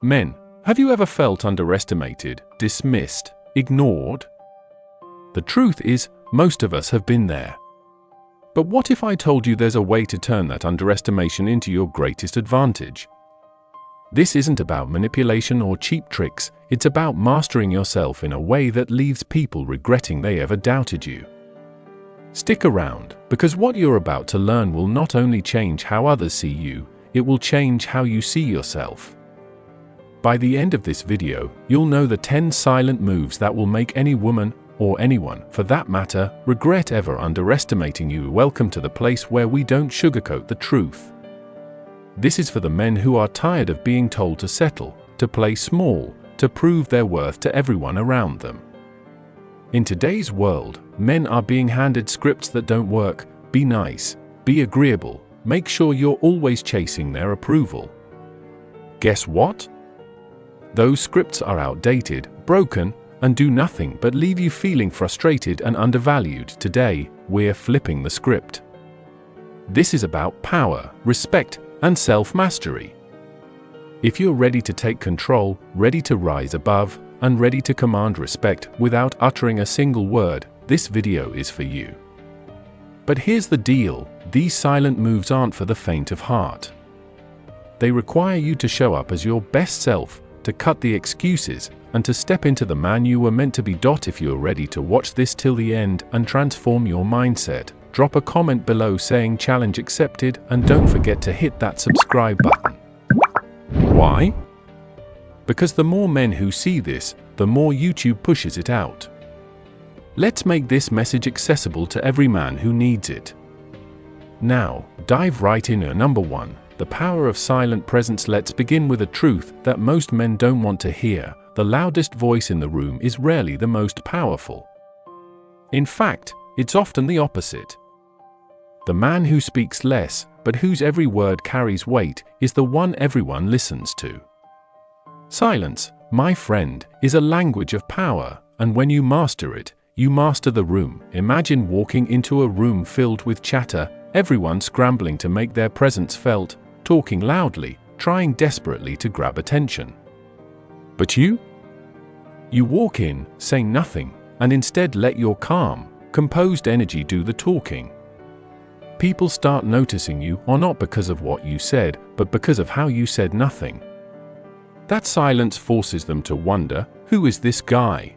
Men, have you ever felt underestimated, dismissed, ignored? The truth is, most of us have been there. But what if I told you there's a way to turn that underestimation into your greatest advantage? This isn't about manipulation or cheap tricks, it's about mastering yourself in a way that leaves people regretting they ever doubted you. Stick around, because what you're about to learn will not only change how others see you, it will change how you see yourself. By the end of this video, you'll know the 10 silent moves that will make any woman, or anyone, for that matter, regret ever underestimating you. Welcome to the place where we don't sugarcoat the truth. This is for the men who are tired of being told to settle, to play small, to prove their worth to everyone around them. In today's world, men are being handed scripts that don't work. Be nice, be agreeable, make sure you're always chasing their approval. Guess what? Those scripts are outdated, broken, and do nothing but leave you feeling frustrated and undervalued. Today, we're flipping the script. This is about power, respect, and self-mastery. If you're ready to take control, ready to rise above, and ready to command respect without uttering a single word, this video is for you. But here's the deal, these silent moves aren't for the faint of heart. They require you to show up as your best self, to cut the excuses, and to step into the man you were meant to be. If you're ready to watch this till the end and transform your mindset, drop a comment below saying challenge accepted, and don't forget to hit that subscribe button. Why? Because the more men who see this, the more YouTube pushes it out. Let's make this message accessible to every man who needs it. Now, dive right in. Number 1, the power of silent presence. Let's begin with a truth that most men don't want to hear. The loudest voice in the room is rarely the most powerful. In fact, it's often the opposite. The man who speaks less, but whose every word carries weight, is the one everyone listens to. Silence, my friend, is a language of power, and when you master it, you master the room. Imagine walking into a room filled with chatter, everyone scrambling to make their presence felt, talking loudly, trying desperately to grab attention. But you walk in, say nothing, and instead let your calm, composed energy do the talking. People start noticing you, or not because of what you said, but because of how you said nothing. That silence forces them to wonder, who is this guy?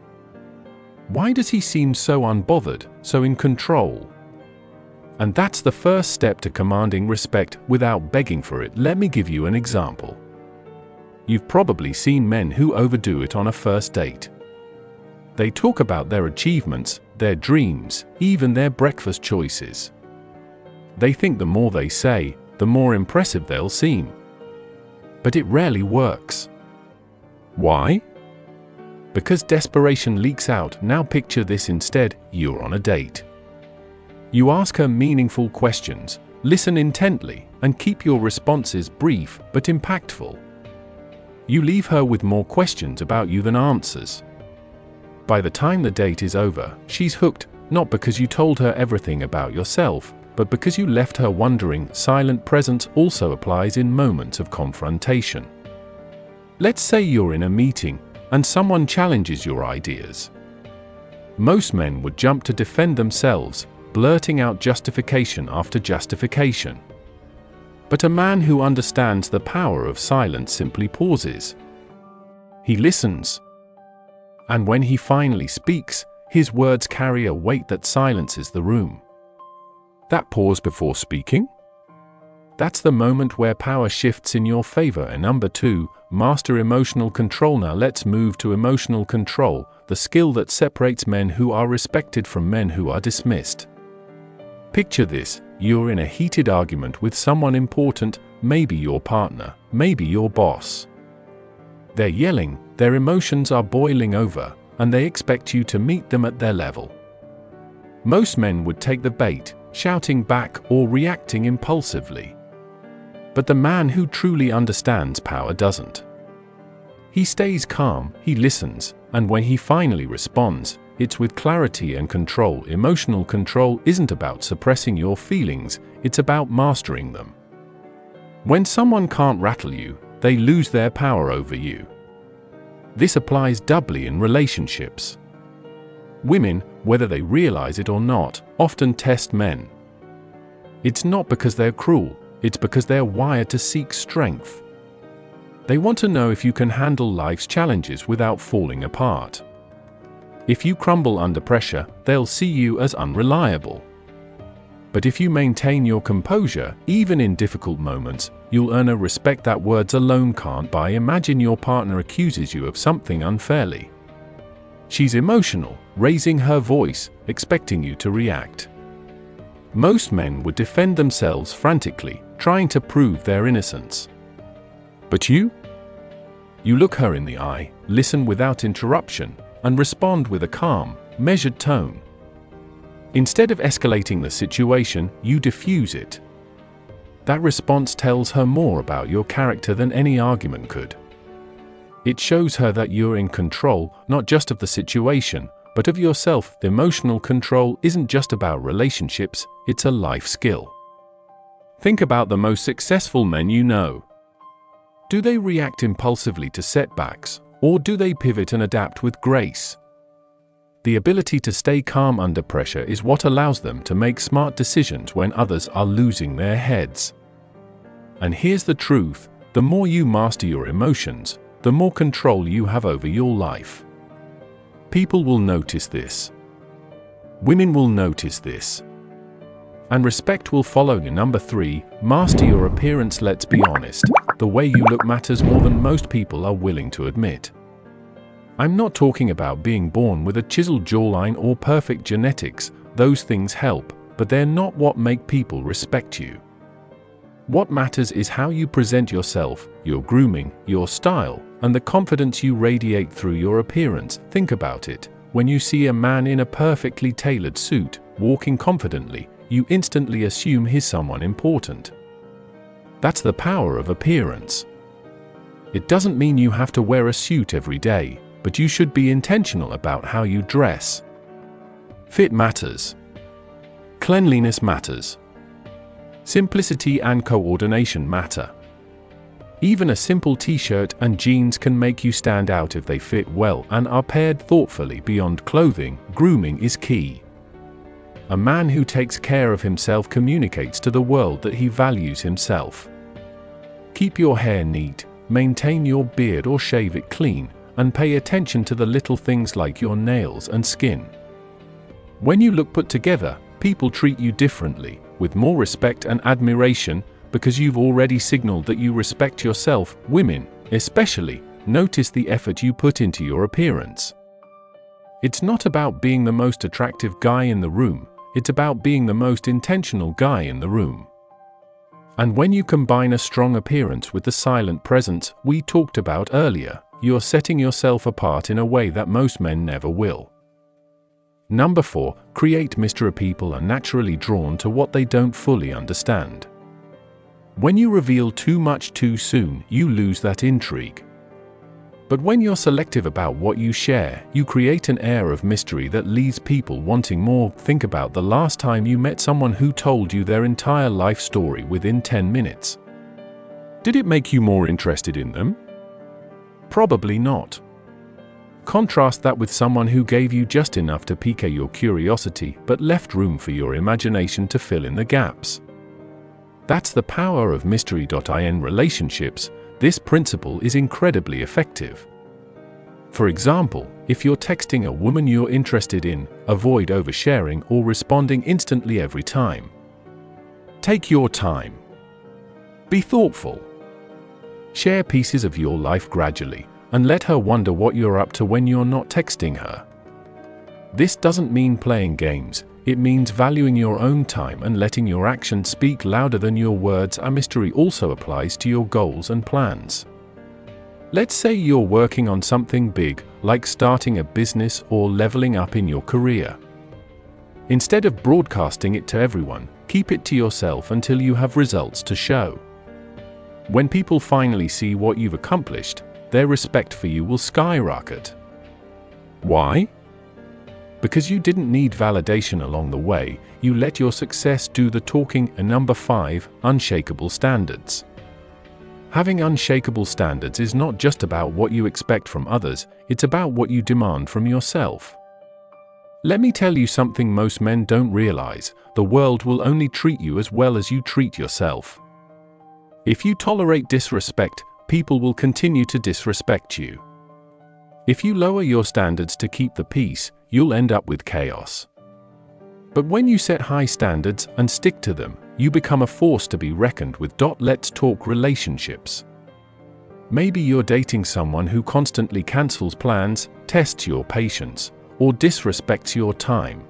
Why does he seem so unbothered, so in control? And that's the first step to commanding respect without begging for it. Let me give you an example. You've probably seen men who overdo it on a first date. They talk about their achievements, their dreams, even their breakfast choices. They think the more they say, the more impressive they'll seem. But it rarely works. Why? Because desperation leaks out. Now picture this instead, you're on a date. You ask her meaningful questions, listen intently, and keep your responses brief but impactful. You leave her with more questions about you than answers. By the time the date is over, she's hooked, not because you told her everything about yourself, but because you left her wondering. Silent presence also applies in moments of confrontation. Let's say you're in a meeting, and someone challenges your ideas. Most men would jump to defend themselves, blurting out justification after justification. But a man who understands the power of silence simply pauses. He listens. And when he finally speaks, his words carry a weight that silences the room. That pause before speaking? That's the moment where power shifts in your favor. And number 2, master emotional control. Now let's move to emotional control, the skill that separates men who are respected from men who are dismissed. Picture this, you're in a heated argument with someone important, maybe your partner, maybe your boss. They're yelling, their emotions are boiling over, and they expect you to meet them at their level. Most men would take the bait, shouting back or reacting impulsively. But the man who truly understands power doesn't. He stays calm, he listens, and when he finally responds, it's with clarity and control. Emotional control isn't about suppressing your feelings, it's about mastering them. When someone can't rattle you, they lose their power over you. This applies doubly in relationships. Women, whether they realize it or not, often test men. It's not because they're cruel, it's because they're wired to seek strength. They want to know if you can handle life's challenges without falling apart. If you crumble under pressure, they'll see you as unreliable. But if you maintain your composure, even in difficult moments, you'll earn a respect that words alone can't buy. Imagine your partner accuses you of something unfairly. She's emotional, raising her voice, expecting you to react. Most men would defend themselves frantically, trying to prove their innocence. But you? You look her in the eye, listen without interruption, and respond with a calm, measured tone. Instead of escalating the situation, you diffuse it. That response tells her more about your character than any argument could. It shows her that you're in control, not just of the situation, but of yourself. Emotional control isn't just about relationships, it's a life skill. Think about the most successful men you know. Do they react impulsively to setbacks, or do they pivot and adapt with grace? The ability to stay calm under pressure is what allows them to make smart decisions when others are losing their heads. And here's the truth: the more you master your emotions, the more control you have over your life. People will notice this. Women will notice this. And respect will follow. Number 3, master your appearance. Let's be honest, the way you look matters more than most people are willing to admit. I'm not talking about being born with a chiseled jawline or perfect genetics. Those things help, but they're not what make people respect you. What matters is how you present yourself, your grooming, your style, and the confidence you radiate through your appearance. Think about it. When you see a man in a perfectly tailored suit, walking confidently, you instantly assume he's someone important. That's the power of appearance. It doesn't mean you have to wear a suit every day, but you should be intentional about how you dress. Fit matters. Cleanliness matters. Simplicity and coordination matter. Even a simple t-shirt and jeans can make you stand out if they fit well and are paired thoughtfully. Beyond clothing, grooming is key. A man who takes care of himself communicates to the world that he values himself. Keep your hair neat, maintain your beard or shave it clean, and pay attention to the little things like your nails and skin. When you look put together, people treat you differently, with more respect and admiration, because you've already signaled that you respect yourself. Women, especially, notice the effort you put into your appearance. It's not about being the most attractive guy in the room, it's about being the most intentional guy in the room. And when you combine a strong appearance with the silent presence we talked about earlier, you're setting yourself apart in a way that most men never will. Number 4, create mystery. People are naturally drawn to what they don't fully understand. When you reveal too much too soon, you lose that intrigue. But when you're selective about what you share, you create an air of mystery that leaves people wanting more. Think about the last time you met someone who told you their entire life story within 10 minutes. Did it make you more interested in them? Probably not. Contrast that with someone who gave you just enough to pique your curiosity but left room for your imagination to fill in the gaps. That's the power of mystery. In relationships, this principle is incredibly effective. For example, if you're texting a woman you're interested in, avoid oversharing or responding instantly every time. Take your time. Be thoughtful. Share pieces of your life gradually, and let her wonder what you're up to when you're not texting her. This doesn't mean playing games, it means valuing your own time and letting your actions speak louder than your words. A mystery also applies to your goals and plans. Let's say you're working on something big, like starting a business or leveling up in your career. Instead of broadcasting it to everyone, keep it to yourself until you have results to show. When people finally see what you've accomplished, their respect for you will skyrocket. Why? Because you didn't need validation along the way, you let your success do the talking. And number 5, unshakable standards. Having unshakable standards is not just about what you expect from others, it's about what you demand from yourself. Let me tell you something most men don't realize: the world will only treat you as well as you treat yourself. If you tolerate disrespect, people will continue to disrespect you. If you lower your standards to keep the peace, you'll end up with chaos. But when you set high standards and stick to them, you become a force to be reckoned with. Let's talk relationships. Maybe you're dating someone who constantly cancels plans, tests your patience, or disrespects your time.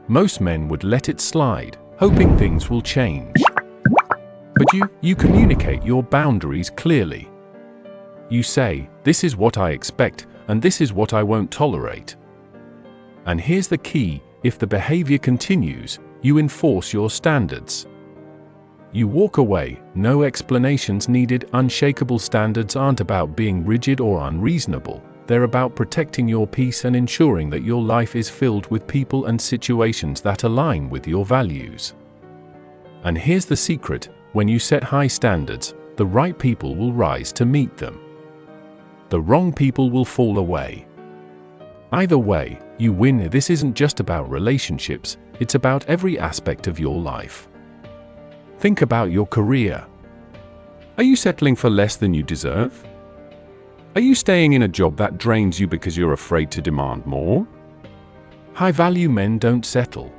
Most men would let it slide, hoping things will change. But you communicate your boundaries clearly. You say, "This is what I expect, and this is what I won't tolerate." And here's the key: if the behavior continues, you enforce your standards. You walk away, no explanations needed. Unshakable standards aren't about being rigid or unreasonable. They're about protecting your peace and ensuring that your life is filled with people and situations that align with your values. And here's the secret: when you set high standards, the right people will rise to meet them. The wrong people will fall away. Either way, you win. This isn't just about relationships, it's about every aspect of your life. Think about your career. Are you settling for less than you deserve? Are you staying in a job that drains you because you're afraid to demand more? High-value men don't settle.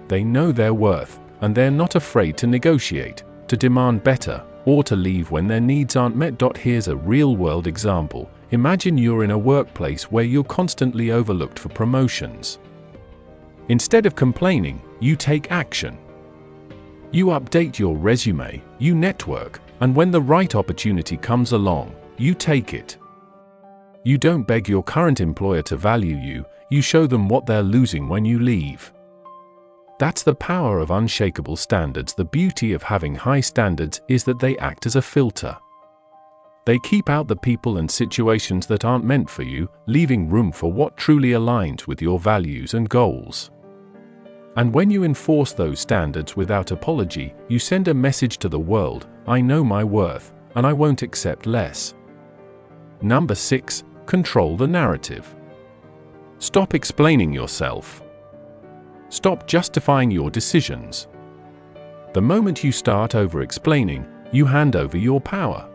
They know their worth, and they're not afraid to negotiate, to demand better, or to leave when their needs aren't met. Here's a real-world example. Imagine you're in a workplace where you're constantly overlooked for promotions. Instead of complaining, you take action. You update your resume, you network, and when the right opportunity comes along, you take it. You don't beg your current employer to value you, you show them what they're losing when you leave. That's the power of unshakable standards. The beauty of having high standards is that they act as a filter. They keep out the people and situations that aren't meant for you, leaving room for what truly aligns with your values and goals. And when you enforce those standards without apology, you send a message to the world: I know my worth, and I won't accept less. Number 6. Control the narrative. Stop explaining yourself. Stop justifying your decisions. The moment you start over-explaining, you hand over your power.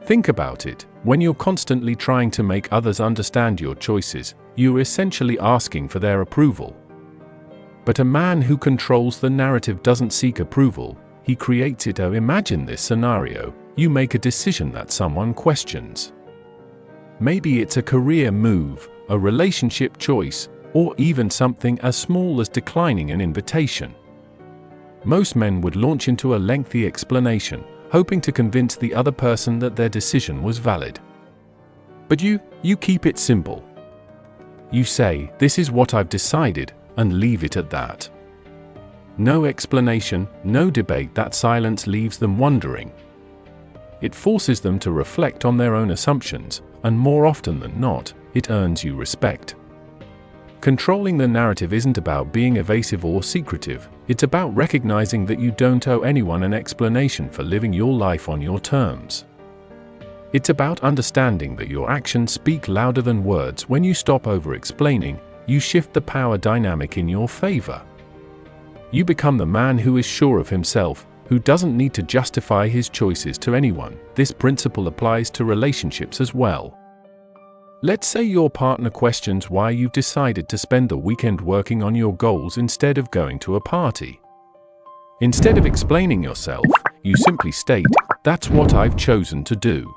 Think about it: when you're constantly trying to make others understand your choices, you're essentially asking for their approval. But a man who controls the narrative doesn't seek approval, he creates it. Imagine this scenario: you make a decision that someone questions. Maybe it's a career move, a relationship choice, or even something as small as declining an invitation. Most men would launch into a lengthy explanation, hoping to convince the other person that their decision was valid. But you keep it simple. You say, "This is what I've decided," and leave it at that. No explanation, no debate. That silence leaves them wondering. It forces them to reflect on their own assumptions, and more often than not, it earns you respect. Controlling the narrative isn't about being evasive or secretive, it's about recognizing that you don't owe anyone an explanation for living your life on your terms. It's about understanding that your actions speak louder than words. When you stop over-explaining, you shift the power dynamic in your favor. You become the man who is sure of himself, who doesn't need to justify his choices to anyone. This principle applies to relationships as well. Let's say your partner questions why you've decided to spend the weekend working on your goals instead of going to a party. Instead of explaining yourself, you simply state, "That's what I've chosen to do."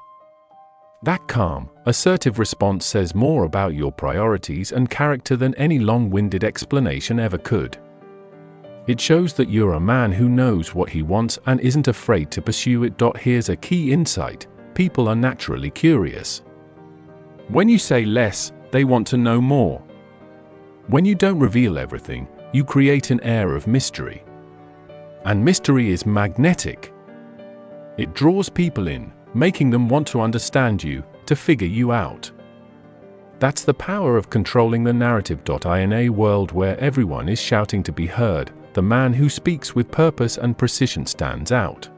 That calm, assertive response says more about your priorities and character than any long-winded explanation ever could. It shows that you're a man who knows what he wants and isn't afraid to pursue it. Here's a key insight: people are naturally curious. When you say less, they want to know more. When you don't reveal everything, you create an air of mystery. And mystery is magnetic. It draws people in, making them want to understand you, to figure you out. That's the power of controlling the narrative. In a world where everyone is shouting to be heard, the man who speaks with purpose and precision stands out.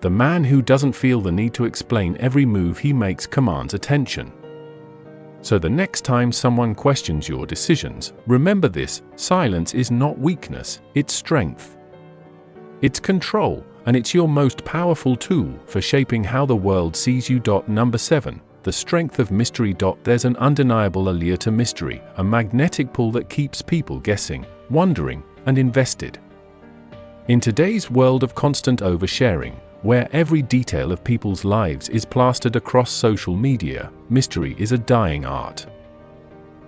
The man who doesn't feel the need to explain every move he makes commands attention. So the next time someone questions your decisions, remember this: silence is not weakness, it's strength. It's control, and it's your most powerful tool for shaping how the world sees you. Number 7. The strength of mystery. There's an undeniable allure to mystery, a magnetic pull that keeps people guessing, wondering, and invested. In today's world of constant oversharing, where every detail of people's lives is plastered across social media, mystery is a dying art.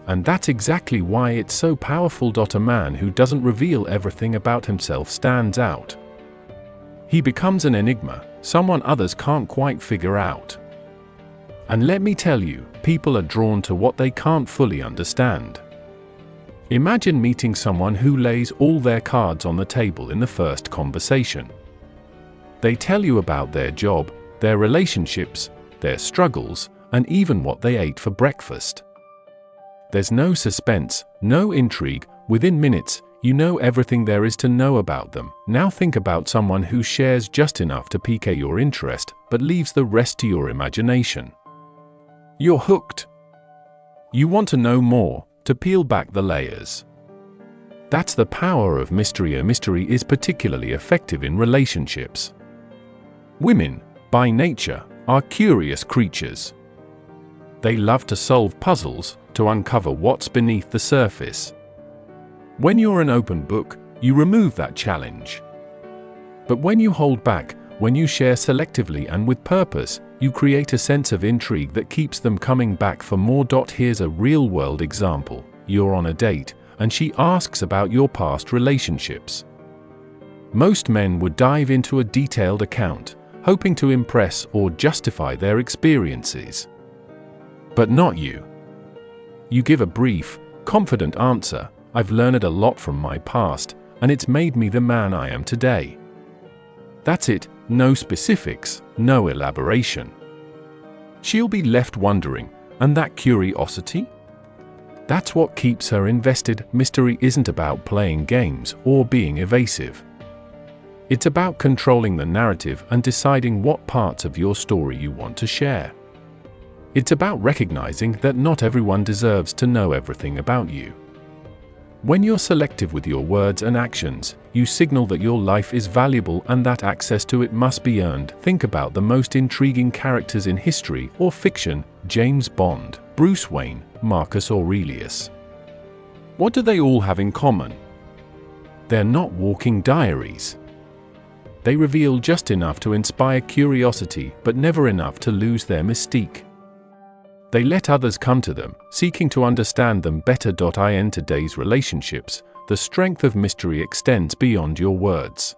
And that's exactly why it's so powerful. A man who doesn't reveal everything about himself stands out. He becomes an enigma, someone others can't quite figure out. And let me tell you, people are drawn to what they can't fully understand. Imagine meeting someone who lays all their cards on the table in the first conversation. They tell you about their job, their relationships, their struggles, and even what they ate for breakfast. There's no suspense, no intrigue. Within minutes, you know everything there is to know about them. Now think about someone who shares just enough to pique your interest, but leaves the rest to your imagination. You're hooked. You want to know more, to peel back the layers. That's the power of mystery. A mystery is particularly effective in relationships. Women, by nature, are curious creatures. They love to solve puzzles, to uncover what's beneath the surface. When you're an open book, you remove that challenge. But when you hold back, when you share selectively and with purpose, you create a sense of intrigue that keeps them coming back for more. Here's a real-world example. You're on a date, and she asks about your past relationships. Most men would dive into a detailed account, hoping to impress or justify their experiences. But not you. You give a brief, confident answer. I've learned a lot from my past, and it's made me the man I am today. That's it, no specifics, no elaboration. She'll be left wondering, and that curiosity? That's what keeps her invested. Mystery isn't about playing games or being evasive. It's about controlling the narrative and deciding what parts of your story you want to share. It's about recognizing that not everyone deserves to know everything about you. When you're selective with your words and actions, you signal that your life is valuable and that access to it must be earned. Think about the most intriguing characters in history or fiction: James Bond, Bruce Wayne, Marcus Aurelius. What do they all have in common? They're not walking diaries. They reveal just enough to inspire curiosity, but never enough to lose their mystique. They let others come to them, seeking to understand them better. In today's relationships, the strength of mystery extends beyond your words.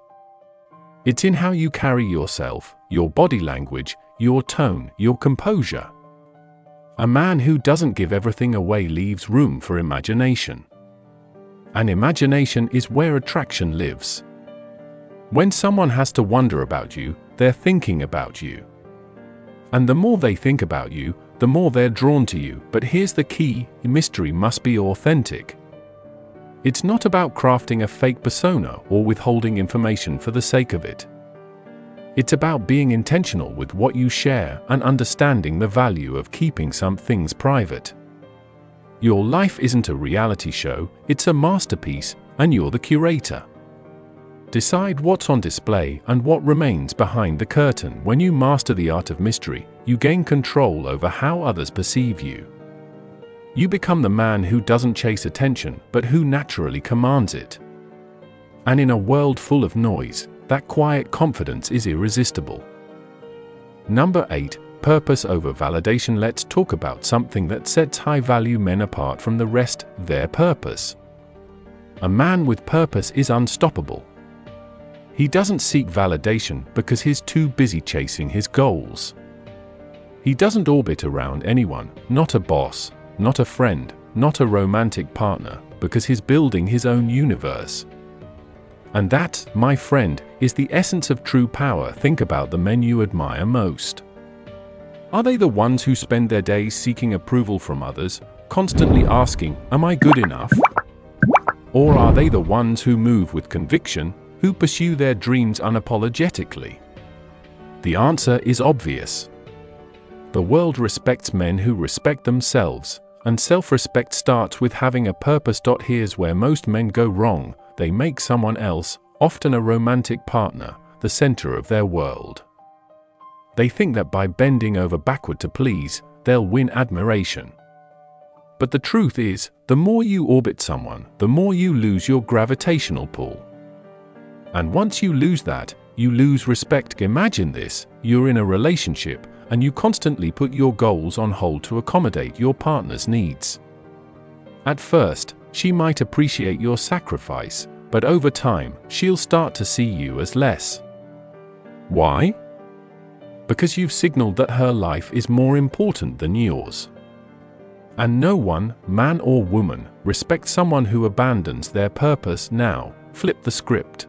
It's in how you carry yourself, your body language, your tone, your composure. A man who doesn't give everything away leaves room for imagination. And imagination is where attraction lives. When someone has to wonder about you, they're thinking about you. And the more they think about you, the more they're drawn to you. But here's the key: mystery must be authentic. It's not about crafting a fake persona or withholding information for the sake of it. It's about being intentional with what you share and understanding the value of keeping some things private. Your life isn't a reality show, it's a masterpiece, and you're the curator. Decide what's on display and what remains behind the curtain. When you master the art of mystery, you gain control over how others perceive you. You become the man who doesn't chase attention, but who naturally commands it. And in a world full of noise, that quiet confidence is irresistible. Number 8. Purpose over validation. Let's talk about something that sets high-value men apart from the rest: their purpose. A man with purpose is unstoppable. He doesn't seek validation because he's too busy chasing his goals. He doesn't orbit around anyone, not a boss, not a friend, not a romantic partner, because he's building his own universe. And that, my friend, is the essence of true power. Think about the men you admire most. Are they the ones who spend their days seeking approval from others, constantly asking, "Am I good enough?" Or are they the ones who move with conviction, who pursue their dreams unapologetically? The answer is obvious. The world respects men who respect themselves, and self-respect starts with having a purpose. Here's where most men go wrong: they make someone else, often a romantic partner, the center of their world. They think that by bending over backward to please, they'll win admiration. But the truth is, the more you orbit someone, the more you lose your gravitational pull. And once you lose that, you lose respect. Imagine this: you're in a relationship, and you constantly put your goals on hold to accommodate your partner's needs. At first, she might appreciate your sacrifice, but over time, she'll start to see you as less. Why? Because you've signaled that her life is more important than yours. And no one, man or woman, respects someone who abandons their purpose. Now, flip the script.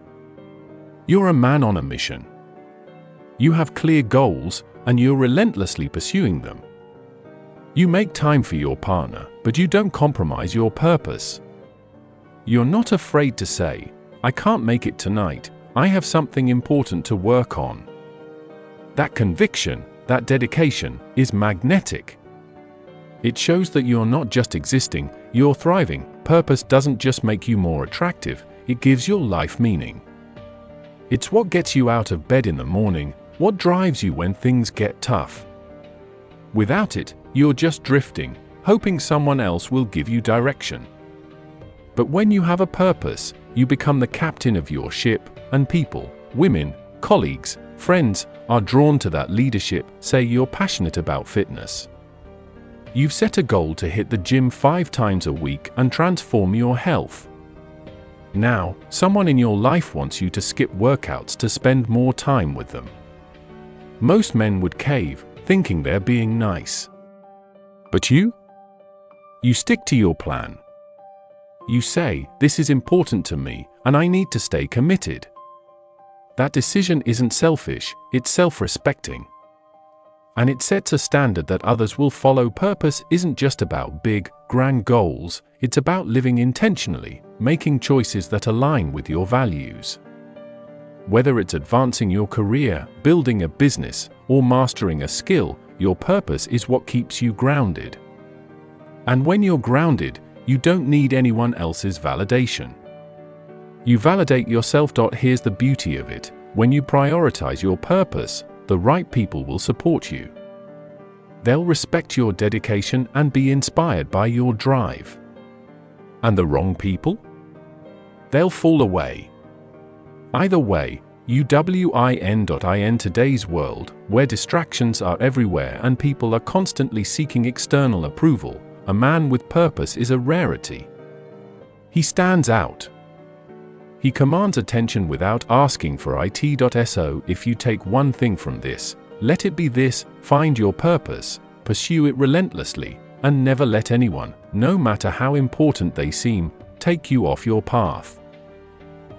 You're a man on a mission. You have clear goals, and you're relentlessly pursuing them. You make time for your partner, but you don't compromise your purpose. You're not afraid to say, "I can't make it tonight, I have something important to work on." That conviction, that dedication, is magnetic. It shows that you're not just existing, you're thriving. Purpose doesn't just make you more attractive, it gives your life meaning. It's what gets you out of bed in the morning, what drives you when things get tough. Without it, you're just drifting, hoping someone else will give you direction. But when you have a purpose, you become the captain of your ship, and people, women, colleagues, friends, are drawn to that leadership. Say you're passionate about fitness. You've set a goal to hit the gym 5 times a week and transform your health. Now, someone in your life wants you to skip workouts to spend more time with them. Most men would cave, thinking they're being nice. But you stick to your plan. You say, "This is important to me, and I need to stay committed." That decision isn't selfish, it's self-respecting. And it sets a standard that others will follow. Purpose isn't just about big, grand goals, it's about living intentionally, making choices that align with your values. Whether it's advancing your career, building a business, or mastering a skill, your purpose is what keeps you grounded. And when you're grounded, you don't need anyone else's validation. You validate yourself. Here's the beauty of it: when you prioritize your purpose, the right people will support you. They'll respect your dedication and be inspired by your drive. And the wrong people? They'll fall away. Either way, you win. Today's world, where distractions are everywhere and people are constantly seeking external approval, a man with purpose is a rarity. He stands out. He commands attention without asking for it. So if you take one thing from this, let it be this: find your purpose, pursue it relentlessly, and never let anyone, no matter how important they seem, take you off your path.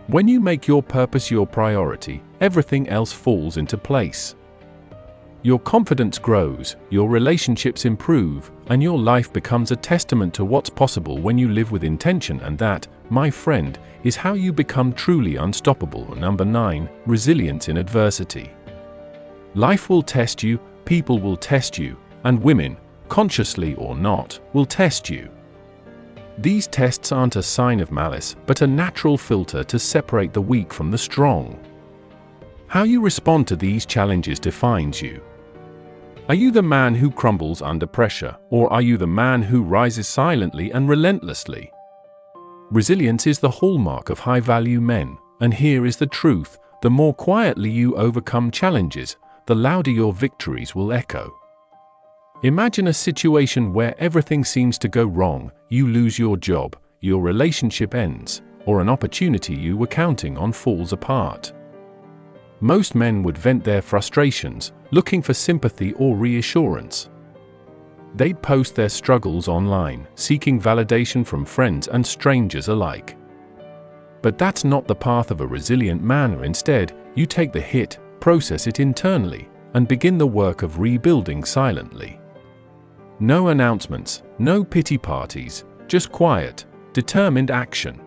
When you make your purpose your priority, everything else falls into place. Your confidence grows, your relationships improve, and your life becomes a testament to what's possible when you live with intention. And that, my friend, is how you become truly unstoppable. Number 9, resilience in adversity. Life will test you, people will test you, and women, consciously or not, will test you. These tests aren't a sign of malice, but a natural filter to separate the weak from the strong. How you respond to these challenges defines you. Are you the man who crumbles under pressure, or are you the man who rises silently and relentlessly? Resilience is the hallmark of high-value men, and here is the truth: the more quietly you overcome challenges, the louder your victories will echo. Imagine a situation where everything seems to go wrong: you lose your job, your relationship ends, or an opportunity you were counting on falls apart. Most men would vent their frustrations, looking for sympathy or reassurance. They'd post their struggles online, seeking validation from friends and strangers alike. But that's not the path of a resilient man. Instead, you take the hit, process it internally, and begin the work of rebuilding silently. No announcements, no pity parties, just quiet, determined action.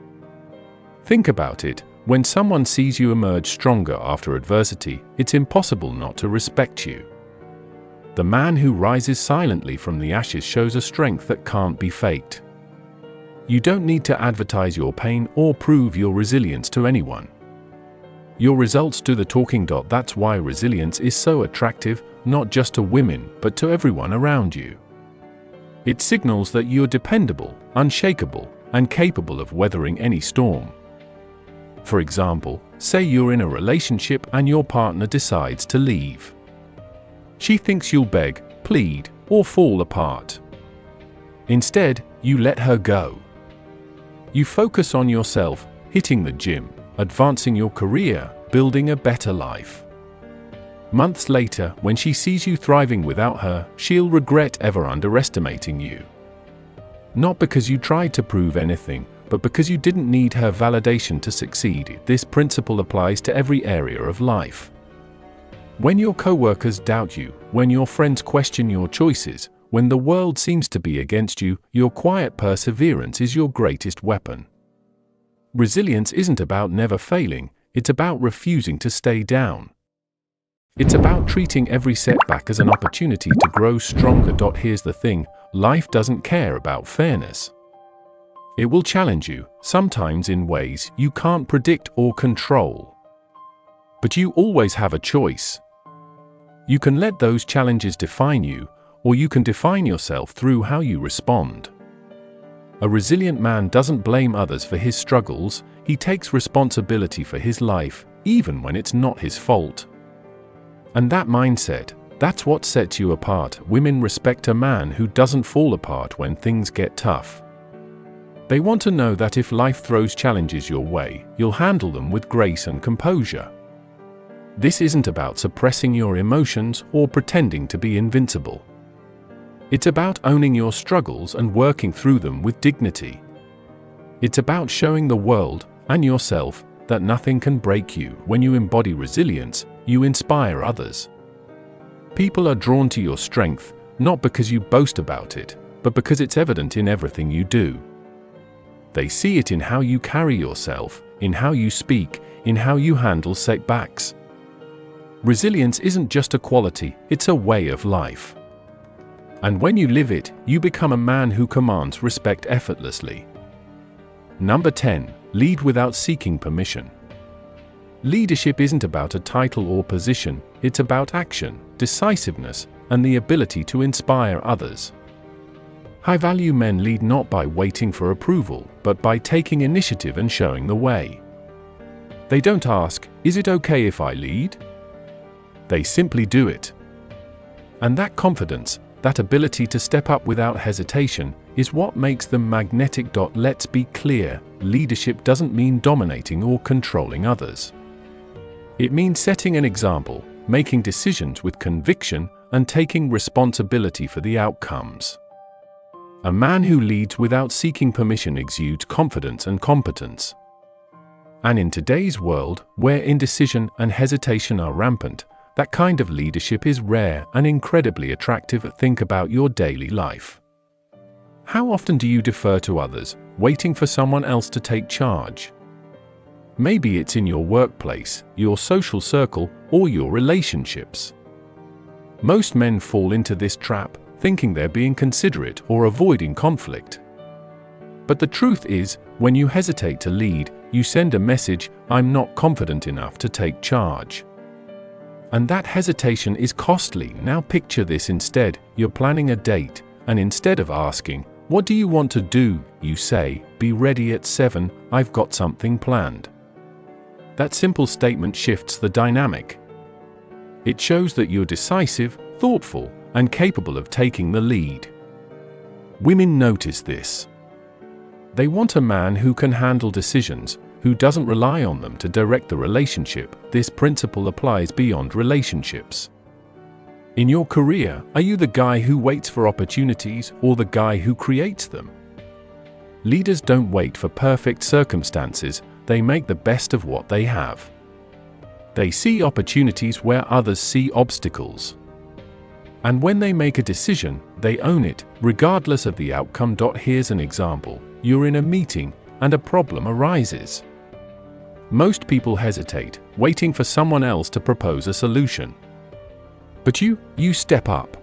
Think about it: When someone sees you emerge stronger after adversity, it's impossible not to respect you. The man who rises silently from the ashes shows a strength that can't be faked. You don't need to advertise your pain or prove your resilience to anyone. Your results do the talking. That's why resilience is so attractive, not just to women, but to everyone around you. It signals that you're dependable, unshakable, and capable of weathering any storm. For example, say you're in a relationship and your partner decides to leave. She thinks you'll beg, plead, or fall apart. Instead, you let her go. You focus on yourself, hitting the gym, advancing your career, building a better life. Months later, when she sees you thriving without her, she'll regret ever underestimating you. Not because you tried to prove anything, but because you didn't need her validation to succeed. This principle applies to every area of life. When your coworkers doubt you, when your friends question your choices, when the world seems to be against you, your quiet perseverance is your greatest weapon. Resilience isn't about never failing, it's about refusing to stay down. It's about treating every setback as an opportunity to grow stronger. Here's the thing, life doesn't care about fairness. It will challenge you, sometimes in ways you can't predict or control. But you always have a choice. You can let those challenges define you, or you can define yourself through how you respond. A resilient man doesn't blame others for his struggles, he takes responsibility for his life, even when it's not his fault. And that mindset, that's what sets you apart. Women respect a man who doesn't fall apart when things get tough. They want to know that if life throws challenges your way, you'll handle them with grace and composure. This isn't about suppressing your emotions or pretending to be invincible. It's about owning your struggles and working through them with dignity. It's about showing the world, and yourself, that nothing can break you. When you embody resilience, you inspire others. People are drawn to your strength, not because you boast about it, but because it's evident in everything you do. They see it in how you carry yourself, in how you speak, in how you handle setbacks. Resilience isn't just a quality, it's a way of life. And when you live it, you become a man who commands respect effortlessly. Number 10. Lead without seeking permission. Leadership isn't about a title or position, it's about action, decisiveness, and the ability to inspire others. High-value men lead not by waiting for approval, but by taking initiative and showing the way. They don't ask, "Is it okay if I lead?" They simply do it. And that confidence, that ability to step up without hesitation, is what makes them magnetic. Let's be clear, leadership doesn't mean dominating or controlling others. It means setting an example, making decisions with conviction, and taking responsibility for the outcomes. A man who leads without seeking permission exudes confidence and competence. And in today's world, where indecision and hesitation are rampant, that kind of leadership is rare and incredibly attractive. Think about your daily life. How often do you defer to others, waiting for someone else to take charge? Maybe it's in your workplace, your social circle, or your relationships. Most men fall into this trap, thinking they're being considerate or avoiding conflict. But the truth is, when you hesitate to lead, you send a message, "I'm not confident enough to take charge." And that hesitation is costly. Now picture this instead, you're planning a date, and instead of asking, "What do you want to do?" you say, "Be ready at 7, I've got something planned." That simple statement shifts the dynamic. It shows that you're decisive, thoughtful, and capable of taking the lead. Women notice this. They want a man who can handle decisions, who doesn't rely on them to direct the relationship. This principle applies beyond relationships. In your career, are you the guy who waits for opportunities or the guy who creates them? Leaders don't wait for perfect circumstances, they make the best of what they have. They see opportunities where others see obstacles. And when they make a decision, they own it, regardless of the outcome. Here's an example. You're in a meeting, and a problem arises. Most people hesitate, waiting for someone else to propose a solution. But you step up.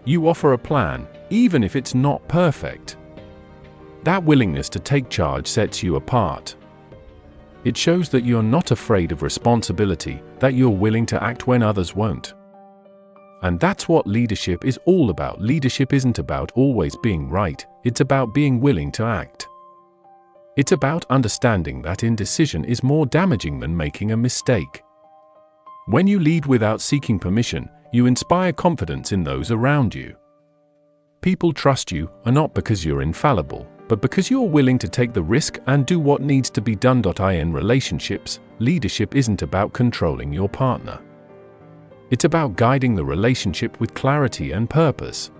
You offer a plan, even if it's not perfect. That willingness to take charge sets you apart. It shows that you're not afraid of responsibility, that you're willing to act when others won't. And that's what leadership is all about. Leadership isn't about always being right, it's about being willing to act. It's about understanding that indecision is more damaging than making a mistake. When you lead without seeking permission, you inspire confidence in those around you. People trust you, not because you're infallible, but because you're willing to take the risk and do what needs to be done. In relationships, leadership isn't about controlling your partner. It's about guiding the relationship with clarity and purpose.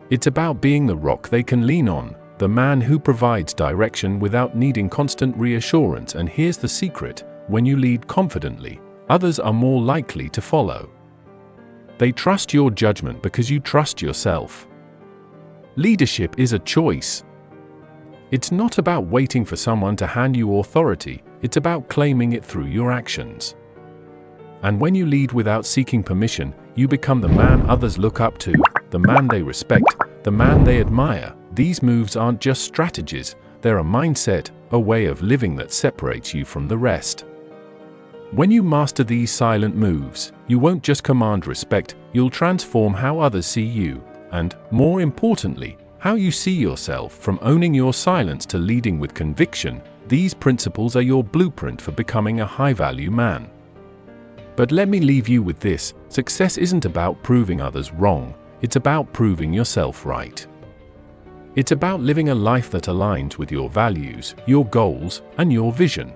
It's about being the rock they can lean on, the man who provides direction without needing constant reassurance. And here's the secret: when you lead confidently, others are more likely to follow. They trust your judgment because you trust yourself. Leadership is a choice. It's not about waiting for someone to hand you authority, it's about claiming it through your actions. And when you lead without seeking permission, you become the man others look up to, the man they respect, the man they admire. These moves aren't just strategies, they're a mindset, a way of living that separates you from the rest. When you master these silent moves, you won't just command respect, you'll transform how others see you, and, more importantly, how you see yourself. From owning your silence to leading with conviction, these principles are your blueprint for becoming a high-value man. But let me leave you with this: success isn't about proving others wrong, it's about proving yourself right. It's about living a life that aligns with your values, your goals, and your vision.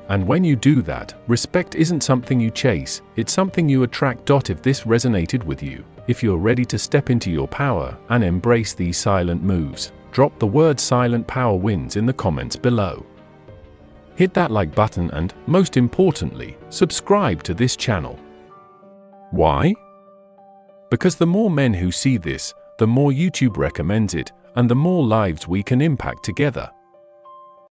And when you do that, respect isn't something you chase, it's something you attract. If this resonated with you, if you're ready to step into your power and embrace these silent moves, drop the word "silent power wins" in the comments below. Hit that like button and, most importantly, subscribe to this channel. Why? Because the more men who see this, the more YouTube recommends it, and the more lives we can impact together.